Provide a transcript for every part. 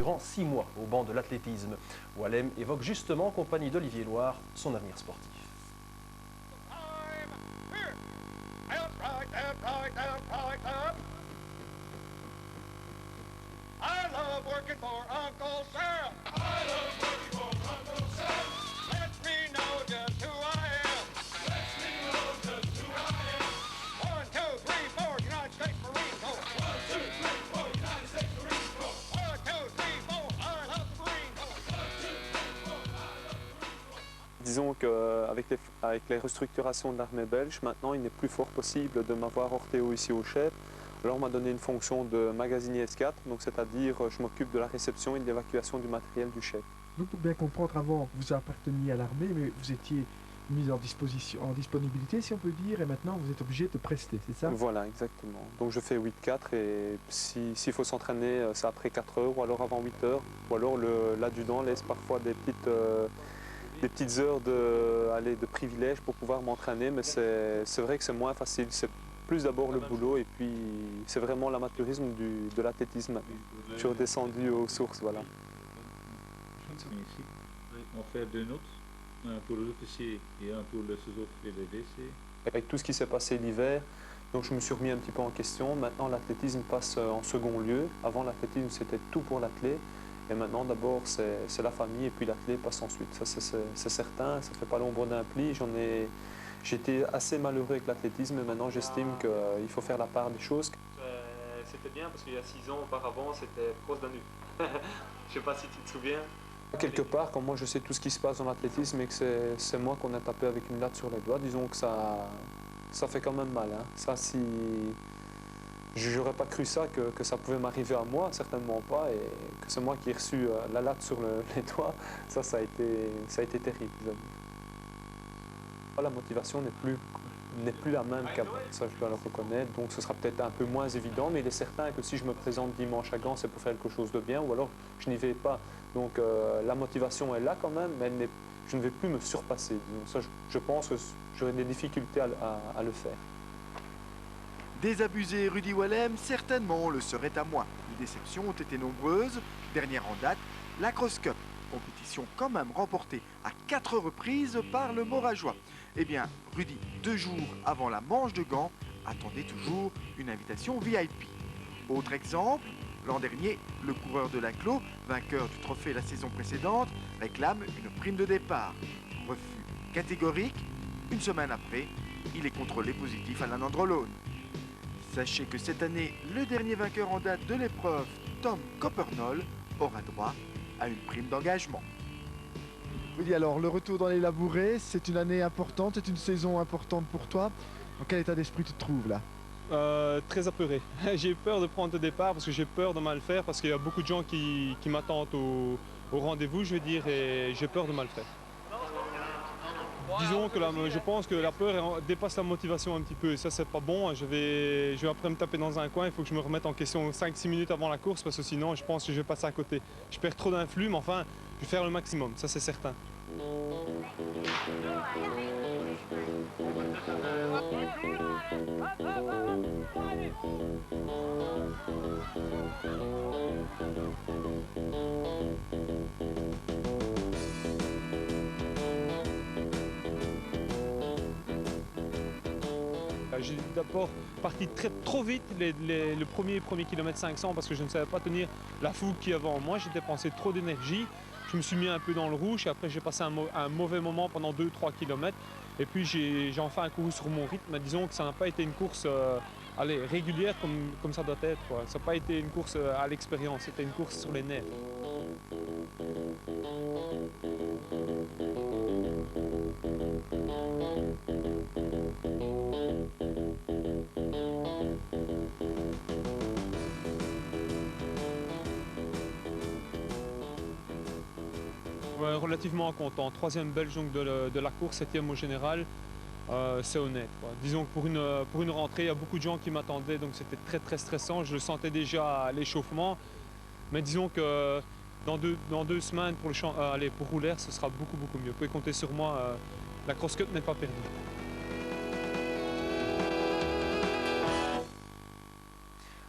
durant 6 mois au banc de l'athlétisme. Wallem évoque justement en compagnie d'Olivier Loire son avenir sportif. I love working for Uncle Sam. I love working for Uncle Sam. Lets me know just who I am. Lets me know just who I am. 1, 2, 3, 4, United States Marine Corps. 1, 2, 3, 4, United States Marine Corps. 1, 2, 3, 4, I love the Marine Corps. 1, 2, 3, 4, I love the Marine Corps. Disons qu'avec les restructurations de l'armée belge, maintenant il n'est plus fort possible de m'avoir orthéo ici au Chep. Alors on m'a donné une fonction de magasinier S4, donc c'est-à-dire je m'occupe de la réception et de l'évacuation du matériel du Chep. Donc pour bien comprendre, avant vous apparteniez à l'armée, mais vous étiez mis en disponibilité si on peut dire, et maintenant vous êtes obligé de prester, c'est ça? Voilà, exactement. Donc je fais 8-4 et s'il faut s'entraîner, c'est après 4 heures ou alors avant 8 heures, ou alors l'adjudant laisse parfois des petites heures de privilège pour pouvoir m'entraîner, mais c'est vrai que c'est moins facile. C'est plus d'abord le boulot et puis c'est vraiment l'amateurisme de l'athlétisme. Je suis redescendu aux sources, voilà. Ici, on fait 2 notes, un pour l'officier et un pour le sous-officier et le DC. Avec tout ce qui s'est passé l'hiver, donc je me suis remis un petit peu en question. Maintenant l'athlétisme passe en second lieu. Avant l'athlétisme c'était tout pour l'athlète. Et maintenant d'abord c'est la famille et puis l'athlète passe ensuite. Ça c'est certain, ça ne fait pas l'ombre d'un pli. J'étais assez malheureux avec l'athlétisme et maintenant j'estime qu'il faut faire la part des choses. C'était bien parce qu'il y a 6 ans auparavant c'était Cross Danube. Je ne sais pas si tu te souviens. Quelque part, quand moi je sais tout ce qui se passe dans l'athlétisme et que c'est moi qu'on a tapé avec une latte sur les doigts, disons que ça fait quand même mal. Hein. Ça, si j'aurais pas cru ça, que ça pouvait m'arriver à moi, certainement pas, et que c'est moi qui ai reçu la latte sur les doigts, ça a été terrible. La motivation n'est plus la même qu'avant, ça je dois le reconnaître, donc ce sera peut-être un peu moins évident, mais il est certain que si je me présente dimanche à Gand, c'est pour faire quelque chose de bien, ou alors je n'y vais pas. Donc la motivation est là quand même, mais je ne vais plus me surpasser. Donc, ça, je pense que j'aurai des difficultés à le faire. Désabusé Rudy Wallem, certainement le serait à moins. Les déceptions ont été nombreuses. Dernière en date, la Cross Cup, compétition quand même remportée à 4 reprises par le Morageois. Eh bien, Rudy, 2 jours avant la manche de Gand, attendait toujours une invitation VIP. Autre exemple, l'an dernier, le coureur de l'Anclos, vainqueur du trophée la saison précédente, réclame une prime de départ. Refus catégorique. Une semaine après, il est contrôlé positif à la nandrolone. Sachez que cette année, le dernier vainqueur en date de l'épreuve, Tom Coppernol, aura droit à une prime d'engagement. Oui, alors le retour dans les labourés, c'est une année importante, c'est une saison importante pour toi. Dans quel état d'esprit tu te trouves là? Très apeuré. J'ai peur de prendre le départ parce que j'ai peur de mal faire, parce qu'il y a beaucoup de gens qui m'attendent au rendez-vous, je veux dire, et j'ai peur de mal faire. Disons que je pense que la peur dépasse la motivation un petit peu, et ça c'est pas bon. Je vais après me taper dans un coin, il faut que je me remette en question 5-6 minutes avant la course, parce que sinon je pense que je vais passer à côté. Je perds trop d'influx, mais enfin, je vais faire le maximum, ça c'est certain. J'ai d'abord parti trop vite le premier kilomètre 500 parce que je ne savais pas tenir la fougue qu'il y avait en moi. J'ai dépensé trop d'énergie. Je me suis mis un peu dans le rouge et après j'ai passé un mauvais moment pendant 2-3 km. Et puis j'ai enfin couru sur mon rythme. Mais disons que ça n'a pas été une course régulière comme ça doit être, quoi. Ça n'a pas été une course à l'expérience, c'était une course sur les nerfs. Ouais, relativement content. 3e belge donc de la course, 7e au général. C'est honnête, quoi. Disons que pour une rentrée, il y a beaucoup de gens qui m'attendaient, donc c'était très stressant. Je le sentais déjà à l'échauffement. Mais disons que dans deux semaines pour rouler, ce sera beaucoup mieux. Vous pouvez compter sur moi, la Cross Cup n'est pas perdue.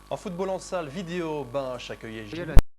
En football en salle, vidéo, Binche accueillait Gilles.